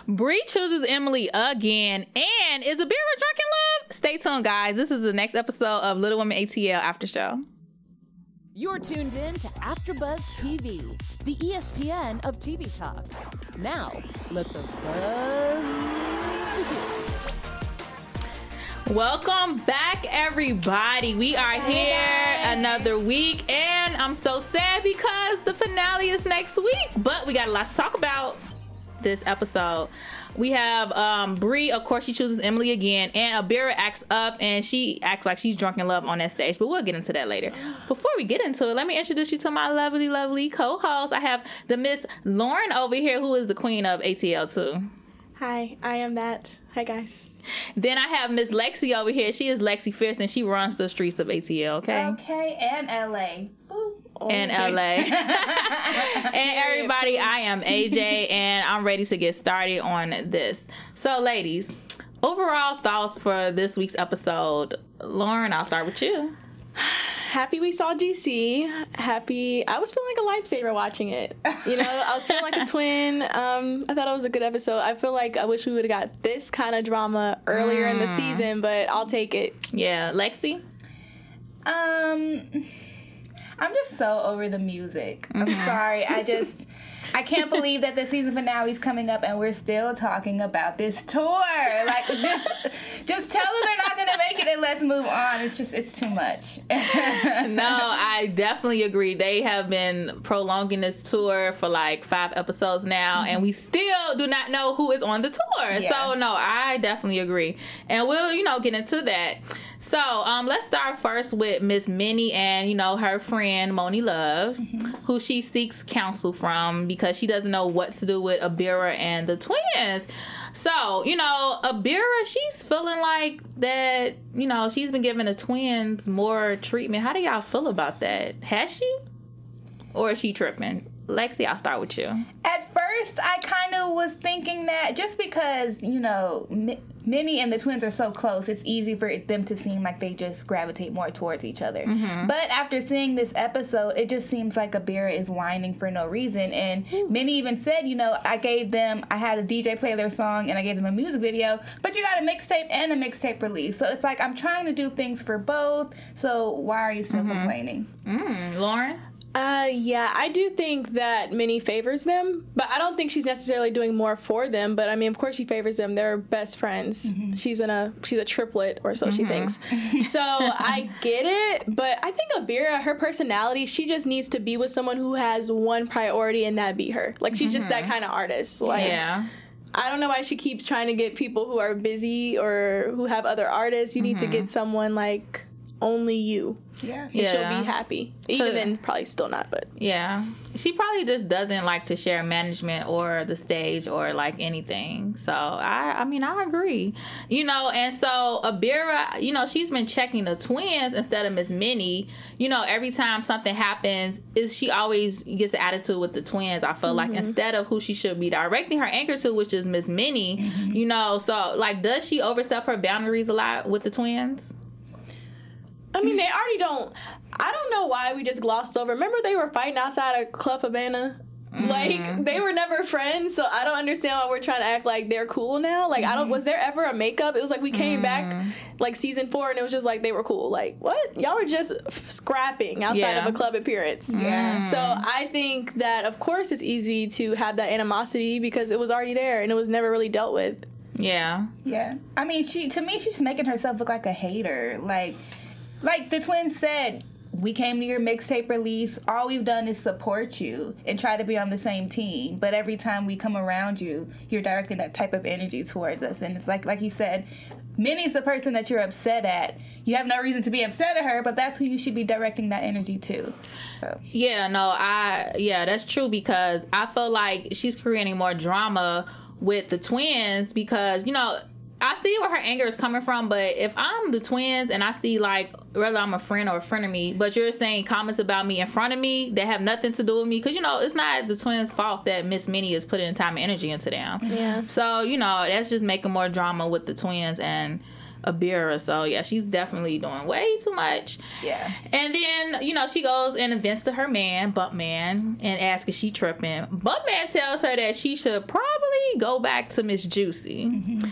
Bree chooses Emily again. And is Abira drunk in love? Stay tuned, guys. This is the next episode of Little Women ATL After Show. You're tuned in to AfterBuzz TV, the ESPN of TV talk. Now, let the buzz begin. Welcome back, everybody. We are here another week, and I'm so sad because the finale is next week, but we got a lot to talk about this episode. We have Bree, of course, she chooses Emily again, and Abira acts up and she acts like she's drunk in love on that stage, but we'll get into that later. Before we get into it, let me introduce you to my lovely co-host. I have the Miss Lauren over here, who is the queen of ATL too. Hi, I am that. Hi, guys. Then I have Miss Lexi over here. She is Lexi Fierce, and she runs the streets of ATL, okay? Okay, and LA. Ooh. And LA. And everybody, I am AJ, and I'm ready to get started on this. So, ladies, overall thoughts for this week's episode. Lauren, I'll start with you. Happy we saw DC. Happy. I was feeling like a lifesaver watching it. You know, I was feeling like a twin. I thought it was a good episode. I feel like I wish we would have got this kind of drama earlier in the season, but I'll take it. Yeah. Lexi? I'm just so over the music. I'm sorry. I can't believe that the season finale is coming up and we're still talking about this tour. Like, just tell them they're not going to make it and let's move on. It's too much. No, I definitely agree. They have been prolonging this tour for like 5 episodes now, and we still do not know who is on the tour. Yeah. So, no, I definitely agree. And we'll, get into that. So, let's start first with Miss Minnie and, her friend, Moni Love, who she seeks counsel from because she doesn't know what to do with Abira and the twins. So, Abira, she's feeling like that, she's been giving the twins more treatment. How do y'all feel about that? Has she? Or is she tripping? Lexi, I'll start with you. At first, I kind of was thinking that just because, Minnie and the twins are so close, it's easy for them to seem like they just gravitate more towards each other. But after seeing this episode, it just seems like Abira is whining for no reason. And Minnie even said, I had a DJ play their song and I gave them a music video, but you got a mixtape and a mixtape release. So it's like, I'm trying to do things for both. So why are you still complaining? Lauren? Yeah, I do think that Minnie favors them, but I don't think she's necessarily doing more for them. But I mean, of course she favors them. They're best friends. She's a triplet, or so she thinks. So I get it, but I think Abira, her personality, she just needs to be with someone who has one priority, and that be her. Like, she's just that kind of artist. Like, yeah. I don't know why she keeps trying to get people who are busy or who have other artists. You need to get someone like only you. Yeah. And she'll be happy. Even then, probably still not, but. Yeah. She probably just doesn't like to share management or the stage or like anything. So, I mean, I agree. And so Abira, she's been checking the twins instead of Miss Minnie. Every time something happens, she always gets the attitude with the twins, I feel like, instead of who she should be directing her anchor to, which is Miss Minnie. So, like, does she overstep her boundaries a lot with the twins? I mean, they already don't. I don't know why we just glossed over. Remember they were fighting outside of Club Havana? Like, they were never friends, so I don't understand why we're trying to act like they're cool now. Like, was there ever a makeup? It was like we came back, like, season 4, and it was just like they were cool. Like, what? Y'all were just scrapping outside of a club appearance. Yeah. So I think that, of course, it's easy to have that animosity because it was already there, and it was never really dealt with. Yeah. Yeah. I mean, to me, she's making herself look like a hater. Like the twins said, we came to your mixtape release. All we've done is support you and try to be on the same team. But every time we come around you, you're directing that type of energy towards us. And it's like you said, Minnie's the person that you're upset at. You have no reason to be upset at her, but that's who you should be directing that energy to. So. Yeah, that's true because I feel like she's creating more drama with the twins because, I see where her anger is coming from, but if I'm the twins and I see, like, whether I'm a friend or a friend but you're saying comments about me in front of me that have nothing to do with me, because, it's not the twins' fault that Miss Minnie is putting time and energy into them. Yeah. So, that's just making more drama with the twins, and Abira. So yeah, she's definitely doing way too much. Yeah. And then, you know, she goes and vents to her man, Bumpman, and asks if she tripping. Bumpman tells her that she should probably go back to Miss Juicy. Mm-hmm.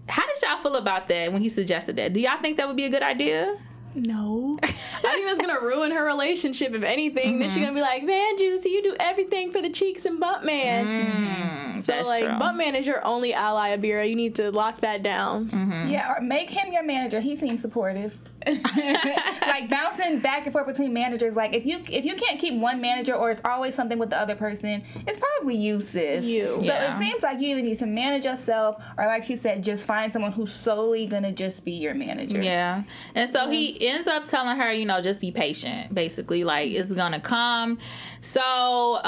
How did y'all feel about that when he suggested that? Do y'all think that would be a good idea? No. I think that's going to ruin her relationship, if anything. Then she's going to be like, man, Juicy, you do everything for the cheeks and Bumpman. So, like, true. Bumpman is your only ally, Abira. You need to lock that down. Mm-hmm. Yeah, or make him your manager. He seems supportive. Like, bouncing back and forth between managers. Like, if you can't keep one manager or it's always something with the other person, it's probably useless. So it seems like you either need to manage yourself or, like she said, just find someone who's solely going to just be your manager. Yeah. And so he ends up telling her, you know, just be patient, basically. Like, it's going to come. So,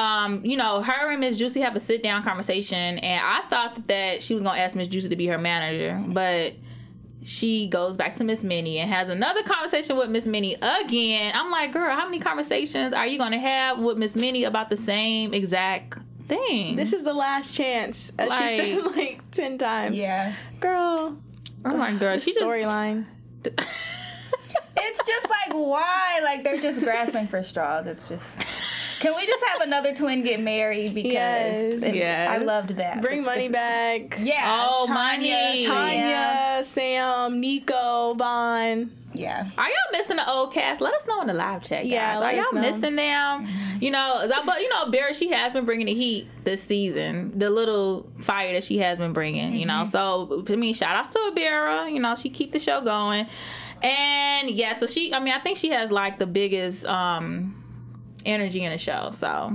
you know, her and Miss Juicy have a sit-down conversation, and I thought that she was going to ask Miss Juicy to be her manager, but she goes back to Miss Minnie and has another conversation with Miss Minnie again. I'm like, girl, how many conversations are you going to have with Miss Minnie about the same exact thing? This is the last chance, as she said like 10 times. Yeah. Girl. Oh my girl. She storyline. It's just like, why? Like, they're just grasping for straws. It's just... Can we just have another twin get married? Because I loved that. Bring money back. Yeah. Oh, Tanya, Sam, Nico, Vaughn. Yeah. Are y'all missing the old cast? Let us know in the live chat, guys. Yeah, are y'all missing them? Mm-hmm. You know, but you know, Barry, she has been bringing the heat this season. The little fire that she has been bringing. You know, so I mean, shout outs to Abira. You know, she keep the show going. And yeah, so I think she has like the biggest energy in the show, so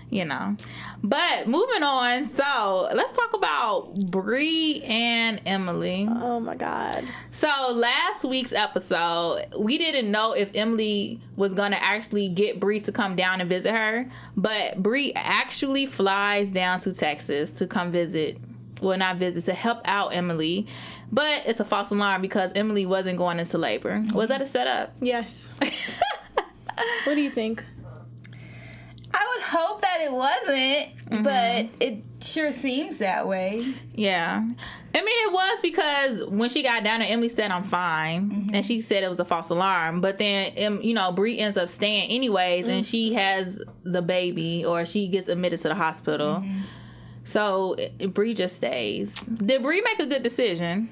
you know. But moving on, so let's talk about Bree and Emily. Oh my god. So last week's episode, we didn't know if Emily was gonna actually get Bree to come down and visit her, but Bree actually flies down to Texas to come visit. Well, not visit, to help out Emily. But it's a false alarm because Emily wasn't going into labor. Was that a setup? Yes. What do you think? I would hope that it wasn't, but it sure seems that way. Yeah. I mean, it was because when she got down there, Emily said, I'm fine. And she said it was a false alarm. But then, you know, Bree ends up staying anyways, and she has the baby, or she gets admitted to the hospital. So Bree just stays. Did Bree make a good decision?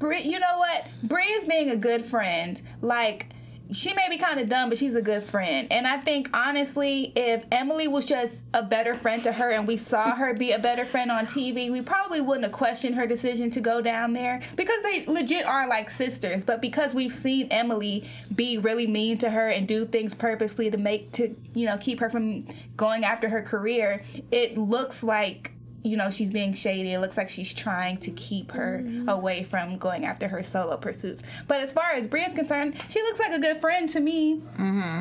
Bree, you know what? Bree is being a good friend. Like, she may be kind of dumb, but she's a good friend. And I think, honestly, if Emily was just a better friend to her and we saw her be a better friend on TV, we probably wouldn't have questioned her decision to go down there, because they legit are like sisters. But because we've seen Emily be really mean to her and do things purposely to keep her from going after her career, it looks like, you know, she's being shady. It looks like she's trying to keep her away from going after her solo pursuits. But as far as Bree is concerned, she looks like a good friend to me.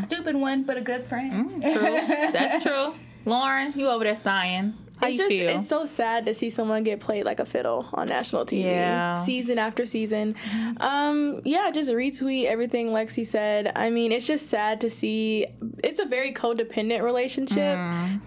Stupid one, but a good friend. True. That's true. Lauren, you over there sighing. How you feel? It's so sad to see someone get played like a fiddle on national TV, season after season. Just retweet everything Lexi said. I mean, it's just sad to see. It's a very codependent relationship.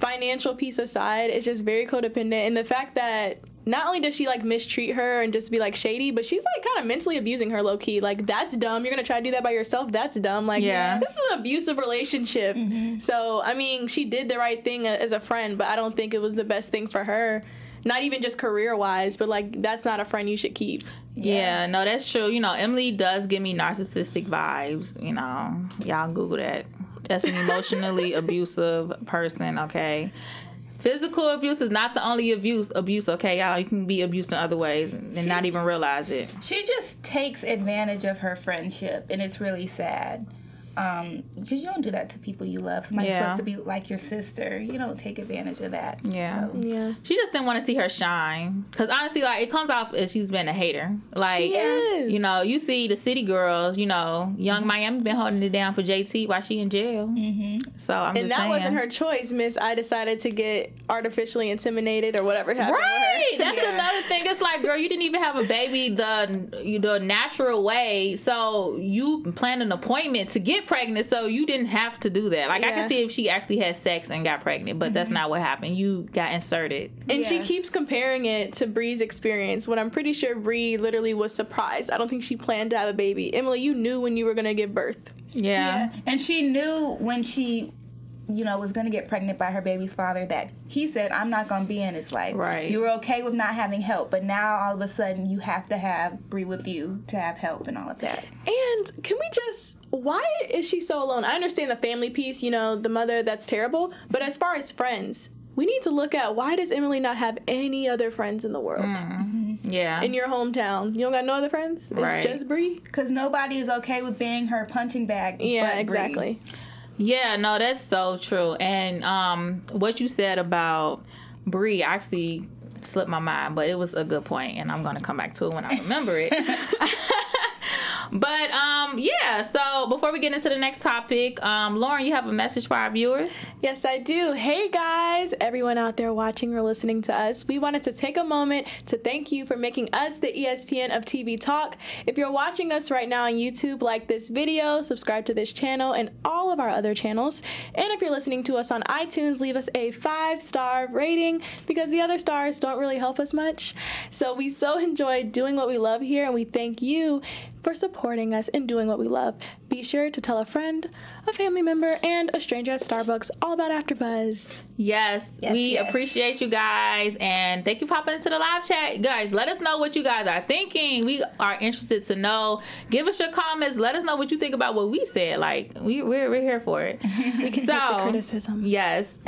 Financial piece aside, it's just very codependent. And the fact that not only does she like mistreat her and just be like shady, but she's like kind of mentally abusing her low key. Like, that's dumb. You're gonna try to do that by yourself? That's dumb. Like, this is an abusive relationship. So, I mean, she did the right thing as a friend, but I don't think it was the best thing for her. Not even just career-wise, but like, that's not a friend you should keep. Yeah, no, that's true. You know, Emily does give me narcissistic vibes. You know, y'all Google that. That's an emotionally abusive person, okay? Physical abuse is not the only abuse, okay, y'all? You can be abused in other ways and not even realize it. She just takes advantage of her friendship, and it's really sad. Because you don't do that to people you love. Somebody's supposed to be like your sister. You don't take advantage of that. Yeah. She just didn't want to see her shine. Because honestly, like, it comes off as she's been a hater. Like, she is. You know, you see the city girls, you know, young Miami been holding it down for JT while she in jail. So I'm just saying. And that wasn't her choice, Miss. I decided to get artificially inseminated or whatever happened with her. That's another thing. It's like, girl, you didn't even have a baby the natural way. So you planned an appointment to get get pregnant, so you didn't have to do that. Like, I can see if she actually had sex and got pregnant, but that's not what happened. You got inserted. And she keeps comparing it to Bree's experience, when I'm pretty sure Bree literally was surprised. I don't think she planned to have a baby. Emily, you knew when you were going to give birth. Yeah. And she knew when she, was going to get pregnant by her baby's father that he said, I'm not going to be in his life. Right. You were okay with not having help, but now all of a sudden you have to have Bree with you to have help and all of that. And can we just, why is she so alone? I understand the family piece, the mother, that's terrible. But as far as friends, we need to look at, why does Emily not have any other friends in the world? Yeah. In your hometown. You don't got no other friends? Right. It's just Bree? Because nobody is okay with being her punching bag. Yeah, but exactly. Bree. Yeah, no, that's so true. And what you said about Bree actually slipped my mind, but it was a good point, and I'm going to come back to it when I remember it. But, so before we get into the next topic, Lauren, you have a message for our viewers? Yes, I do. Hey, guys, everyone out there watching or listening to us, we wanted to take a moment to thank you for making us the ESPN of TV Talk. If you're watching us right now on YouTube, like this video, subscribe to this channel and all of our other channels. And if you're listening to us on iTunes, leave us a 5-star rating, because the other stars don't really help us much. So we so enjoy doing what we love here, and we thank you for supporting us and doing what we love. Be sure to tell a friend, a family member, and a stranger at Starbucks all about AfterBuzz. Yes, we appreciate you guys, and thank you for popping into the live chat. Guys, let us know what you guys are thinking. We are interested to know. Give us your comments. Let us know what you think about what we said. Like, we're here for it. We can take the criticism. Yes.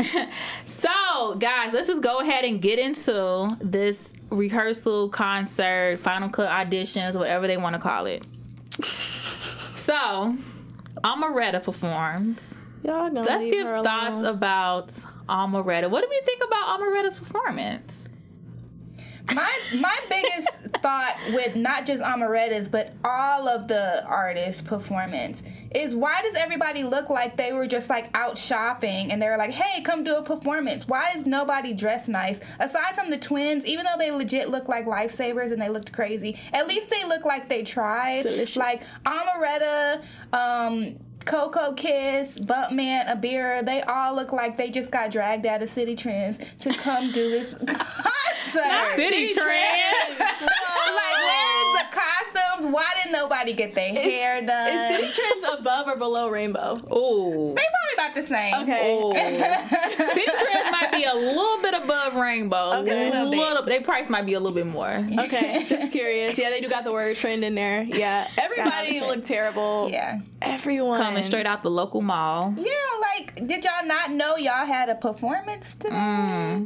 So, guys, let's just go ahead and get into this rehearsal, concert, final cut auditions, whatever they want to call it. So, Amaretta performs. Y'all gonna Let's leave give her thoughts alone. about Amaretta. What do we think about Amaretta's performance? My biggest thought with not just Amaretta's, but all of the artists' performance is, why does everybody look like they were just like out shopping and they were like, hey, come do a performance? Why is nobody dressed nice? Aside from the twins, even though they legit look like lifesavers and they looked crazy, at least they look like they tried. Delicious. Like Amaretta, Coco Kiss, Bumpman, Abira, they all look like they just got dragged out of City Trends to come do this concert. Not City Trends. Like, where is the costumes? Why didn't nobody get their hair done? Is City Trends above or below Rainbow? Ooh. They probably about the same. Okay. Ooh. City Trends might be a little bit above Rainbow. Okay. A little bit. Their price might be a little bit more. Okay, just curious. Yeah, they do got the word trend in there. Yeah, everybody looked terrible. Yeah. Everyone. Coming straight out the local mall. Yeah, like, did y'all not know y'all had a performance today? And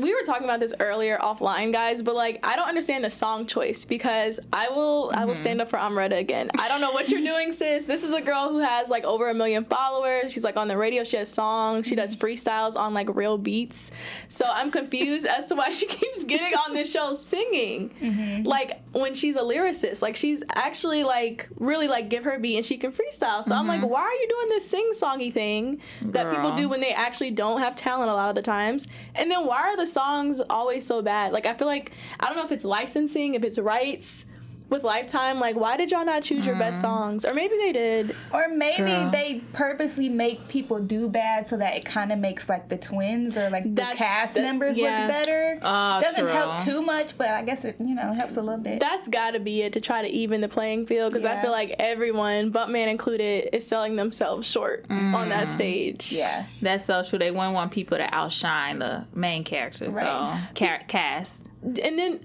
we were talking about this earlier offline, guys, but like, I don't understand the song choice, because I will stand up for Amaretta again. I don't know what you're doing, sis. This is a girl who has like over 1 million followers. She's like on the radio. She has songs. She does freestyles on like real beats. So I'm confused as to why she keeps getting on this show singing. Like, when she's a lyricist, like, she's actually like really like give her a beat and she can freestyle. So I'm like, why are you doing this sing-songy thing that people do when they actually don't have talent a lot of the times? And then why are the songs always so bad? Like, I feel like, I don't know if it's licensing, if it's rights with Lifetime. Like, why did y'all not choose your best songs? Or maybe they did. Or maybe they purposely make people do bad so that it kind of makes like the twins or like the cast members look better. Doesn't help too much, but I guess it helps a little bit. That's gotta be it, to try to even the playing field, because I feel like everyone, Bumpman included, is selling themselves short on that stage. Yeah. That's so true. They wouldn't want people to outshine the main characters. Right. So, cast. And then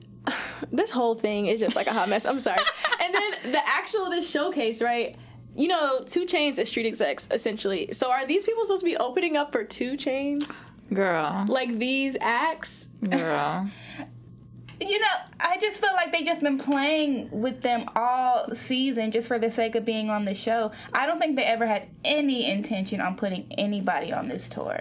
this whole thing is just like a hot mess. I'm sorry. And then this showcase, right? 2 Chainz is street execs, essentially. So are these people supposed to be opening up for 2 Chainz? Girl. Like, these acts? Girl. I just feel like they just been playing with them all season just for the sake of being on the show. I don't think they ever had any intention on putting anybody on this tour.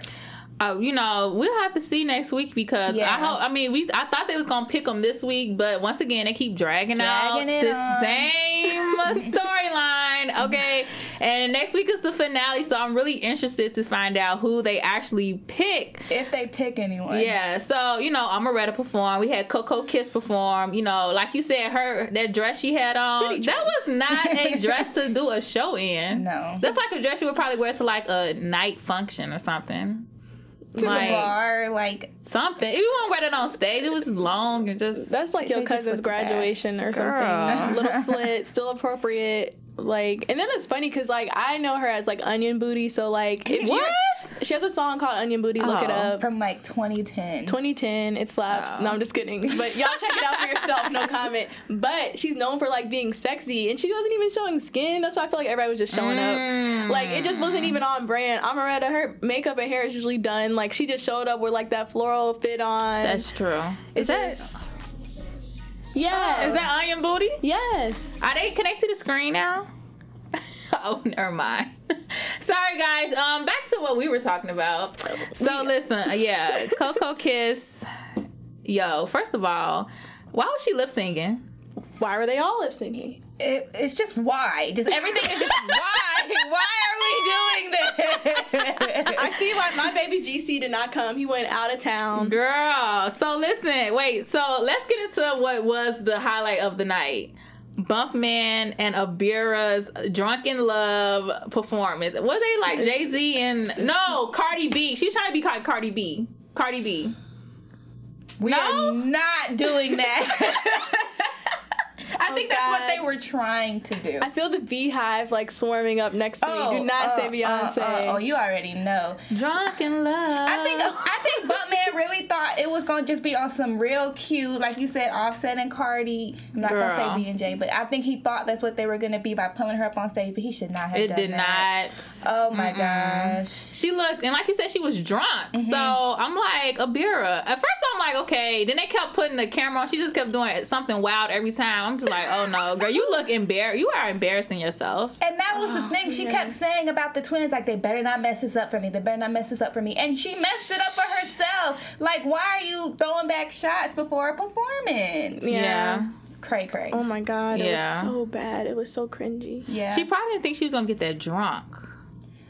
We'll have to see next week, because I thought they was gonna pick them this week, but once again they keep dragging out the same storyline. fine. Okay. And next week is the finale, so I'm really interested to find out who they actually pick. If they pick anyone. Yeah. So, you know, Amaretta perform. We had Coco Kiss perform. You know, like you said, that dress she had on, that was not a dress to do a show in. No. That's like a dress you would probably wear to like a night function or something. To like, the bar, like something. You won't wear that on stage. It was long and just. That's like your cousin's graduation or something. Little slit, still appropriate. Like, and then it's funny because like I know her as like Onion Booty, so like what? She has a song called Onion Booty. Look it up from like 2010. 2010. It slaps. No, I'm just kidding. But y'all check it out for yourself. No comment. But she's known for like being sexy, and she wasn't even showing skin. That's why I feel like everybody was just showing up. Like it just wasn't even on brand. Amaretta, her makeup and hair is usually done. Like she just showed up with like that floral fit on. That's true. Is that? Yeah. Is that Onion Booty? Yes. Can they see the screen now? Oh, never mind. Sorry, guys. Back to what we were talking about. So listen, Coco Kiss. Yo, first of all, why was she lip singing? Why were they all lip singing? It's just why. Just everything is just why. Why are we doing this? I see why my baby GC did not come. He went out of town. Girl. So listen, wait. So let's get into what was the highlight of the night. Bumpman and Abira's Drunken Love performance. Was they like Jay-Z and... No, Cardi B. She was trying to be called Cardi B. Cardi B. We are not doing that. I think that's what they were trying to do. I feel the beehive like swarming up next to me. Do not say Beyonce. You already know. Drunken Love. I think Bumpman really thought it was going to just be on some real cute, like you said, Offset and Cardi. I'm not going to say B&J, but I think he thought that's what they were going to be by pulling her up on stage, but he should not have done that. It did not. Oh my gosh. She looked, and like you said, she was drunk. So I'm like, Abira. At first I'm like, okay. Then they kept putting the camera on. She just kept doing something wild every time. I'm just like, oh no, girl, you look embarrassed. You are embarrassing yourself. And that was the thing she kept saying about the twins, like, they better not mess this up for me. They better not mess this up for me. And she messed it up for herself. Like, why are you throwing back shots before a performance? Yeah. Cray. Oh my God, it was so bad. It was so cringy. Yeah. She probably didn't think she was going to get that drunk.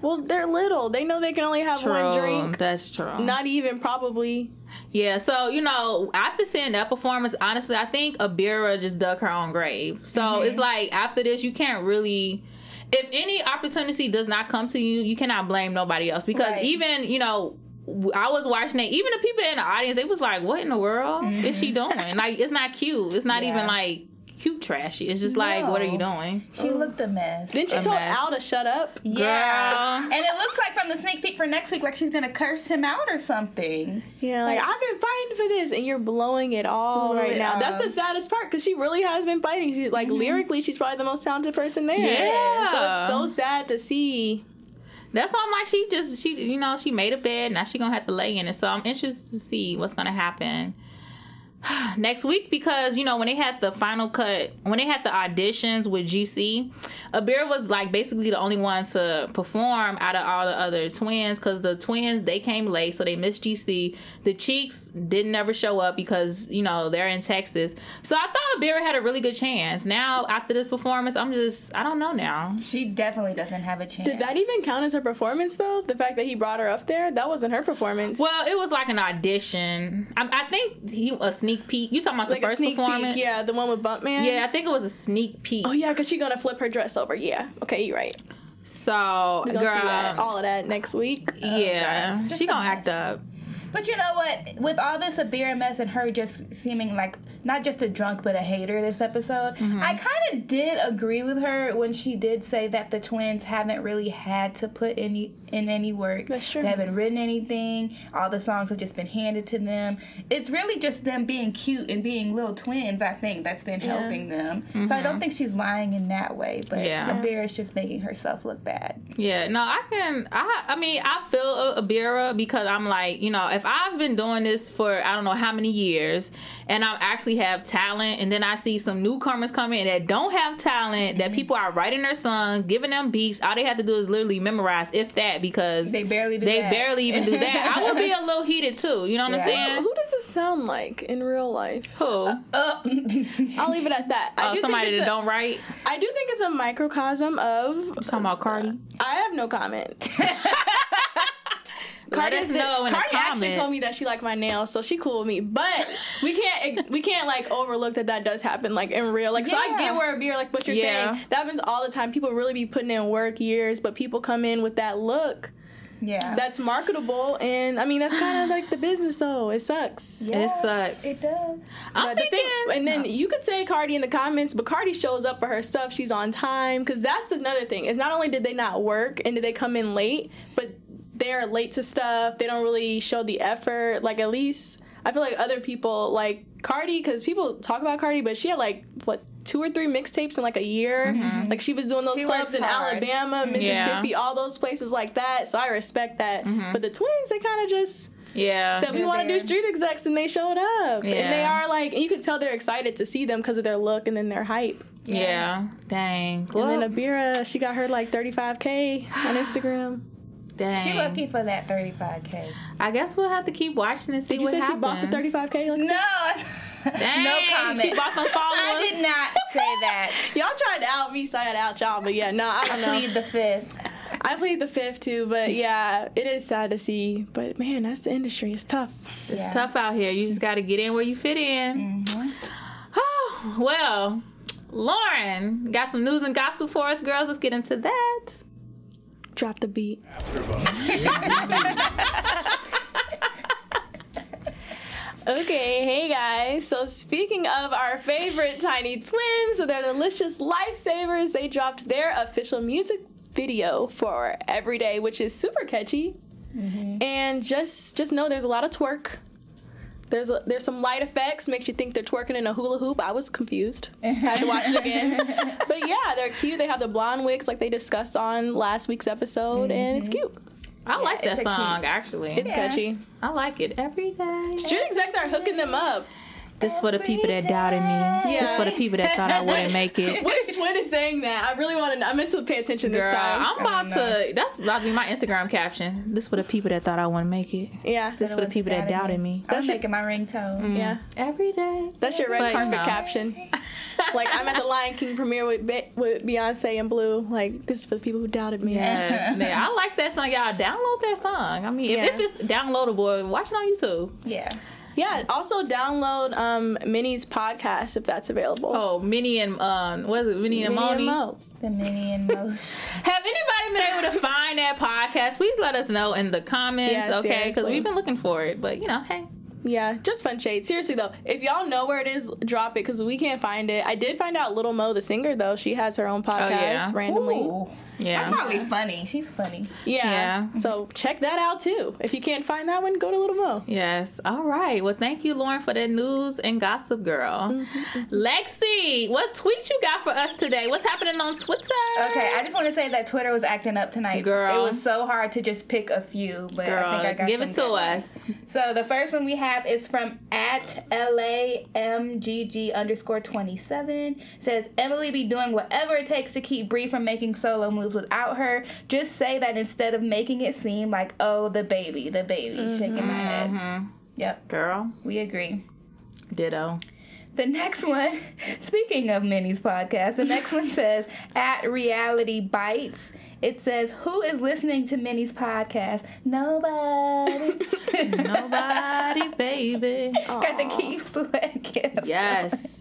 Well, they're little. They know they can only have one drink. That's true. Not even, probably. Yeah, so, you know, after seeing that performance, honestly, I think Abira just dug her own grave. So it's like, after this, you can't really... If any opportunity does not come to you, you cannot blame nobody else. Because even, you know... I was watching it. Even the people in the audience, they was like, what in the world is she doing? Like, it's not cute. It's not even, like, cute trashy. It's just like, what are you doing? She looked a mess. Then she told Al to shut up. Yeah. Girl. And it looks like from the sneak peek for next week, like she's going to curse him out or something. Yeah, like, I've been fighting for this, and you're blowing it all right now. That's the saddest part, because she really has been fighting. She's, like, lyrically, she's probably the most talented person there. Yeah. So it's so sad to see. That's why I'm like, she made a bed. Now she gonna have to lay in it. So I'm interested to see what's gonna happen next week, because, you know, when they had the final cut, when they had the auditions with GC, Abira was like basically the only one to perform out of all the other twins, because the twins, they came late, so they missed GC. The Cheeks didn't ever show up because, you know, they're in Texas. So I thought Abira had a really good chance. Now, after this performance, I don't know now. She definitely doesn't have a chance. Did that even count as her performance, though? The fact that he brought her up there? That wasn't her performance. Well, it was like an audition. I think a sneak peek. You talking about like the first performance? Peek, yeah, the one with Bumpman? Yeah, I think it was a sneak peek. Oh, yeah, because she's going to flip her dress over. Yeah. Okay, you're right. So, girl, see all of that next week. Yeah. She going to act up. But you know what? With all this Abira mess and her just seeming like not just a drunk but a hater this episode, I kind of did agree with her when she did say that the twins haven't really had to put in any work. That's true. They haven't written anything. All the songs have just been handed to them. It's really just them being cute and being little twins, I think, that's been helping them. So I don't think she's lying in that way. But Abira's just making herself look bad. Yeah, no, I feel Abira, because I'm like, you know, if I've been doing this for I don't know how many years, and I actually have talent, and then I see some newcomers come in that don't have talent, that people are writing their songs, giving them beats, all they have to do is literally memorize, if that, that because they barely even do that. I would be a little heated too. You know what I'm saying? Who does this sound like in real life? Who? I'll leave it at that. Somebody that don't write. I do think it's a microcosm of. You talking about Cardi? I have no comment. Let us know in the comments. Actually told me that she liked my nails, so she cool with me. But we can't like overlook that does happen like in real. Like so, I get where Abira, like what you're saying. That happens all the time. People really be putting in work years, but people come in with that look. Yeah, that's marketable, and I mean that's kind of like the business. Though it sucks. Yeah, it sucks. It does. I'm thinking, and then you could say Cardi in the comments, but Cardi shows up for her stuff. She's on time, because that's another thing. It's not only did they not work and did they come in late, but they're late to stuff. They don't really show the effort. Like, at least I feel like other people, like Cardi, because people talk about Cardi, but she had like 2 or 3 mixtapes in like a year. Mm-hmm. Like she was doing those clubs in Alabama, Mississippi, all those places like that. So I respect that. Mm-hmm. But the twins, they kind of just said we want to do street execs, and they showed up. Yeah. And they are like, and you could tell they're excited to see them because of their look and then their hype. Yeah. Dang. And then Abira, she got her like 35K on Instagram. Dang. She lucky for that 35K. I guess we'll have to keep watching and see what happens. Did you say she bought the 35K? Alexis? No. Dang, no comment. She bought some followers. I did not say that. Y'all tried to out me, so I had to out y'all. But yeah, no, I don't know. I plead the fifth. I plead the fifth too, but yeah, it is sad to see. But man, that's the industry. It's tough. It's tough out here. You just got to get in where you fit in. Mm-hmm. Oh, well, Lauren, got some news and gossip for us, girls. Let's get into that. Drop the beat. Okay, hey guys. So speaking of our favorite tiny twins, so they're delicious lifesavers. They dropped their official music video for Everyday, which is super catchy. Mm-hmm. And just know there's a lot of twerk. There's some light effects, makes you think they're twerking in a hula hoop. I was confused. Had to watch it again. But yeah, they're cute. They have the blonde wigs like they discussed on last week's episode, and it's cute. I like that song, actually. It's catchy. I like it. Every day. Street execs are hooking them up. This for the people that doubted me. Yeah. This for the people that thought I wouldn't make it. Which twin is saying that? I really want to know. I meant to pay attention this time. I'm about to. That's about to be my Instagram caption. This for the people that thought I wouldn't make it. Yeah. This for the people that doubted me. I'm making my ringtone. Yeah. Every day. That's your red carpet caption. Like, I'm at the Lion King premiere with Beyonce and Blue. Like, this is for the people who doubted me. Yes. Yeah, I like that song. Y'all download that song. I mean, if it's downloadable, watch it on YouTube. Yeah. Yeah, also download Minnie's podcast if that's available. Oh, Minnie and what is it? Minnie and Moni? The Minnie and Mo. Have anybody been able to find that podcast? Please let us know in the comments, okay? Because we've been looking for it, but hey. Yeah, just fun shade. Seriously though, if y'all know where it is, drop it because we can't find it. I did find out Little Mo, the singer, though. She has her own podcast randomly. Ooh. Yeah, that's probably funny. She's funny. Yeah. So check that out too. If you can't find that one, go to Little Mo. Yes. All right. Well, thank you, Lauren, for that news and gossip, girl. Mm-hmm. Lexi, what tweet you got for us today? What's happening on Twitter? Okay, I just want to say that Twitter was acting up tonight. Girl. It was so hard to just pick a few, but girl, I think I got give it to us. So the first one we have is from @LAMGG_27. Says, Emily be doing whatever it takes to keep Bree from making solo moves without her. Just say that instead of making it seem like, oh, the baby, shaking my head. Mm-hmm. Yep. Girl. We agree. Ditto. The next one, speaking of Minnie's podcast, the next one says, @RealityBites. It says, who is listening to Minnie's podcast? Nobody. Nobody, baby. Got the Keith Sweat gift. Yes.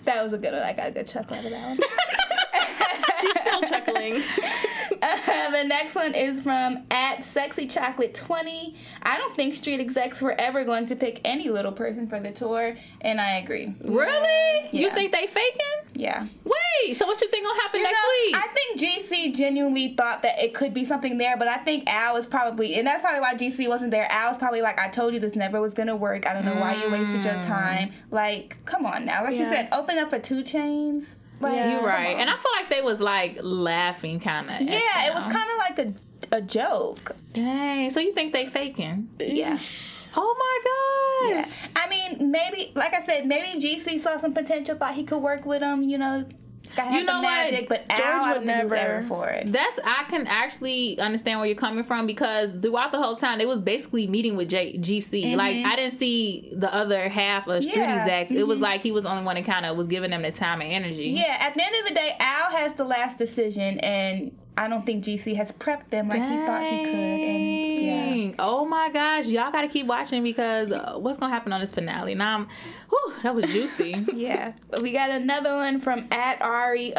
That was a good one. I got a good chuckle out of that one. She's still chuckling. The next one is from @SexyChocolate20. I don't think street execs were ever going to pick any little person for the tour, and I agree. Really? Yeah. You think they faking? Yeah. Wait, so what you think gonna happen next week? I think GC genuinely thought that it could be something there, but I think Al is probably, and that's probably why GC wasn't there. Al was probably like, I told you this never was gonna work. I don't know why you wasted your time. Like, come on now. Like you said, open up for 2 Chainz. Like, you're right. And I feel like they was like laughing kind of. Yeah, it was kind of like a joke. Dang. So you think they faking? Yeah. Oh my gosh. Yeah. I mean, maybe, like I said, maybe GC saw some potential, thought he could work with him, You know magic, what? But Al, George I would don't think he was never ever for it. I can actually understand where you're coming from, because throughout the whole time they was basically meeting with GC. Like, I didn't see the other half of Strudy's ex. It was like he was the only one that kind of was giving them the time and energy. Yeah, at the end of the day, Al has the last decision, and I don't think GC has prepped them like he thought he could. And yeah. Oh my gosh, y'all gotta keep watching, because what's gonna happen on this finale? Now, that was juicy. Yeah. We got another one from @Ari_Anthony.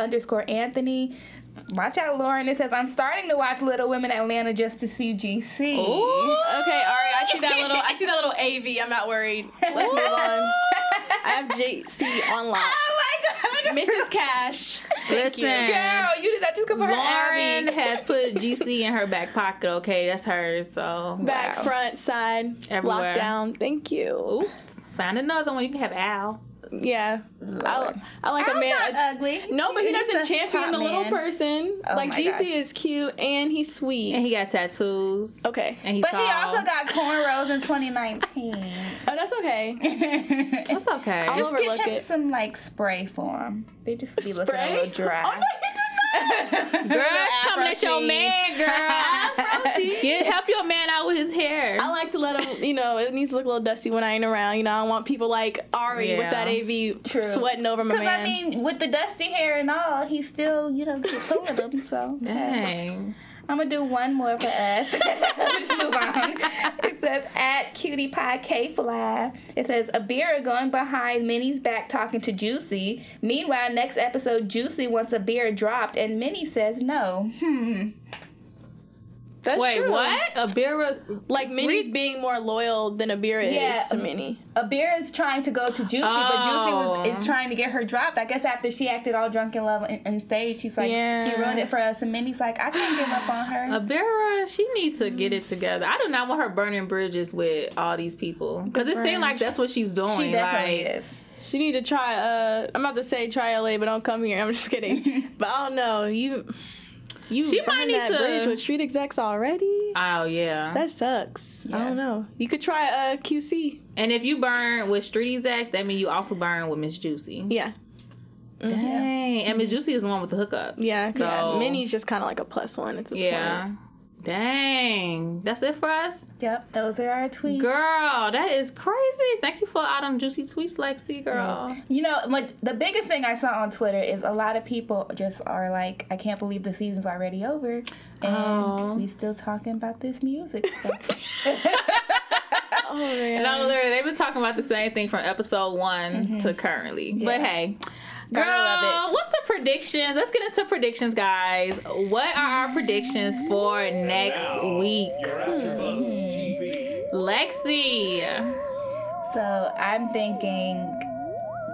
Watch out, Lauren. It says, I'm starting to watch Little Women Atlanta just to see GC. Ooh. Okay, Ari, I see that little AV. I'm not worried. Let's move on. I have JC on lock. Oh my God. Mrs. Cash. Listen, Girl, you did not just come for her. Lauren Abby. has put GC in her back pocket. Okay, that's hers. So Back, front, side, Everywhere. lockdown. Thank you. Oops. Find another one. You can have Al. Yeah. I like Al's a man. not ugly. No, but he He's doesn't a champion top the little man. person. Oh like, my GC gosh. is cute and he's sweet. And he got tattoos. Okay. And he's But tall. he also got cornrows in 2019. Oh, that's okay. That's okay. I'll Just give overlook him it. some like spray for him. They just be looking Spray? a little dry. Oh, no, you did not. Girl, she coming at your man, girl. You help your man out with his hair. I like to let him, it needs to look a little dusty when I ain't around. I don't want people like Ari with that AV sweating over my man. Because, I mean, with the dusty hair and all, he's still, pulling them, so. Dang. I'm going to do one more for us. Let's move on. It says, @CutiePieKFly. It says, Abira going behind Minnie's back talking to Juicy. Meanwhile, next episode, Juicy wants Abira dropped, and Minnie says no. That's Wait, true. what? Abira? Like, Minnie's being more loyal than Abira is to Minnie. Abira's trying to go to Juicy, but Juicy is trying to get her dropped. I guess after she acted all drunk in love on stage, she's like, she ruined it for us. And Minnie's like, I can't give up on her. Abira, she needs to get it together. I do not want her burning bridges with all these people. Because it seems like that's what she's doing. She definitely is. She need to try, I'm about to say try LA, but don't come here. I'm just kidding. But I don't know. She might need to bridge with street execs already. Oh yeah, that sucks. Yeah. I don't know. You could try QC. And if you burn with street execs, that means you also burn with Miss Juicy. Yeah. Dang. And Miss Juicy is the one with the hookup. Yeah. So Minnie's just kind of like a plus one at this point. Dang. That's it for us? Yep. Those are our tweets. Girl, that is crazy. Thank you for all them juicy tweets, Lexi, girl. The biggest thing I saw on Twitter is a lot of people just are like, I can't believe the season's already over. And we still talking about this music stuff. Oh, man. No, literally, they've been talking about the same thing from episode 1 to currently. Yeah. But hey. Girl, what's the predictions? Let's get into predictions, guys. What are our predictions for next week? Lexi. So I'm thinking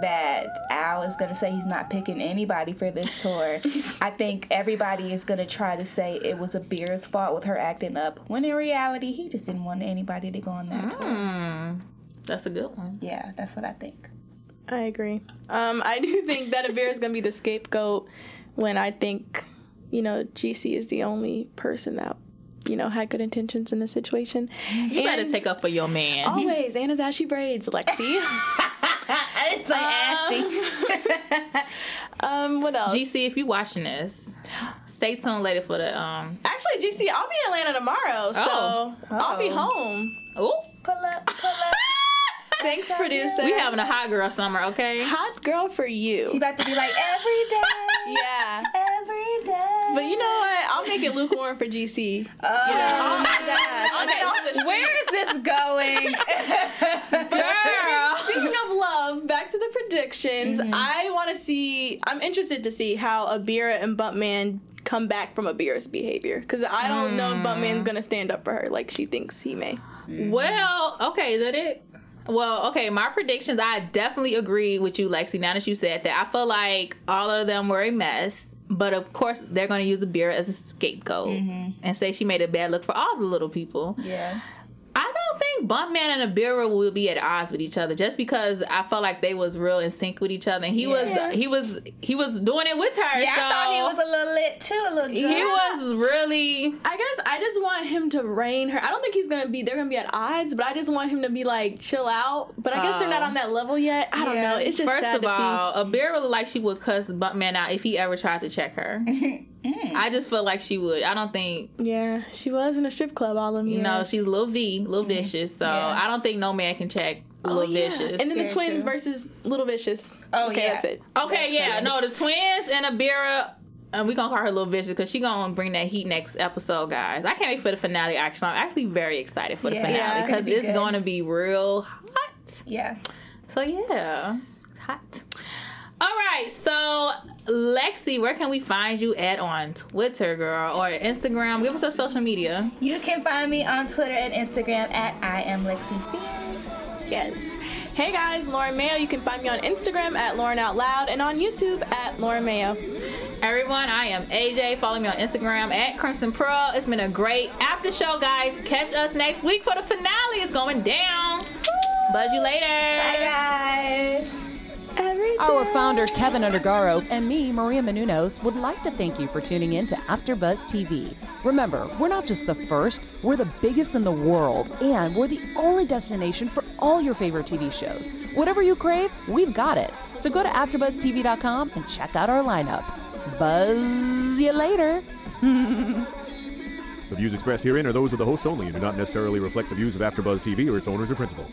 that Al is going to say he's not picking anybody for this tour. I think everybody is going to try to say it was Abira's fault with her acting up, when in reality, he just didn't want anybody to go on that tour. That's a good one. Yeah, that's what I think. I agree. I do think that Abira is going to be the scapegoat when I think, GC is the only person that, had good intentions in the situation. You better take up for your man. Always. Anna's ashy braids, Lexi. I didn't say ashy. What else? GC, if you're watching this, stay tuned later for the... Actually, GC, I'll be in Atlanta tomorrow, so I'll be home. Oh. Pull up. Thanks, producer. We having a hot girl summer, okay? Hot girl for you. She about to be like, every day. Yeah. Every day. But you know what? I'll make it lukewarm for GC. Oh my God. Okay, where is this going? Girl. Speaking of love, back to the predictions. I'm interested to see how Abira and Bumpman come back from Abira's behavior. Because I don't know if Bumpman's going to stand up for her like she thinks he may. Well, okay, is that it? Well, okay, my predictions, I definitely agree with you, Lexi, now that you said that. I feel like all of them were a mess, but of course they're going to use Abira as a scapegoat and say she made a bad look for all the little people. Yeah. I don't think think Bumpman and Abira will be at odds with each other just because I felt like they was real in sync with each other. And he was doing it with her. Yeah, so I thought he was a little lit too, a little drunk. He was really. I guess I just want him to rein her. I don't think they're gonna be at odds, but I just want him to be like chill out. But I guess they're not on that level yet. I don't know. It's just First sad of all, to see. Abira looked like she would cuss Bumpman out if he ever tried to check her. I just feel like she would. I don't think. Yeah, she was in a strip club all them years. You know, she's Lil Vicious, so I don't think no man can check Lil Vicious. And then the twins versus Little Vicious. Oh, okay, that's it. Okay, no, the twins and Abira. We gonna call her Lil Vicious because she gonna bring that heat next episode, guys. I can't wait for the finale. Actually, I'm actually very excited for the finale because it's gonna be real hot. Yeah. So hot. All right, so Lexi, where can we find you at on Twitter, girl, or Instagram? Give us your social media. You can find me on Twitter and Instagram at I am Lexi Fierce. Yes. Hey guys, Lauren Mayo. You can find me on Instagram at Lauren Out Loud and on YouTube at Lauren Mayo. Everyone, I am AJ. Follow me on Instagram at Crimson Pearl. It's been a great after show, guys. Catch us next week for the finale. It's going down. Woo! Buzz you later. Bye, guys. Our founder, Kevin Undergaro, and me, Maria Menounos, would like to thank you for tuning in to AfterBuzz TV. Remember, we're not just the first, we're the biggest in the world, and we're the only destination for all your favorite TV shows. Whatever you crave, we've got it. So go to AfterBuzzTV.com and check out our lineup. Buzz you later. The views expressed herein are those of the hosts only and do not necessarily reflect the views of AfterBuzz TV or its owners or principal.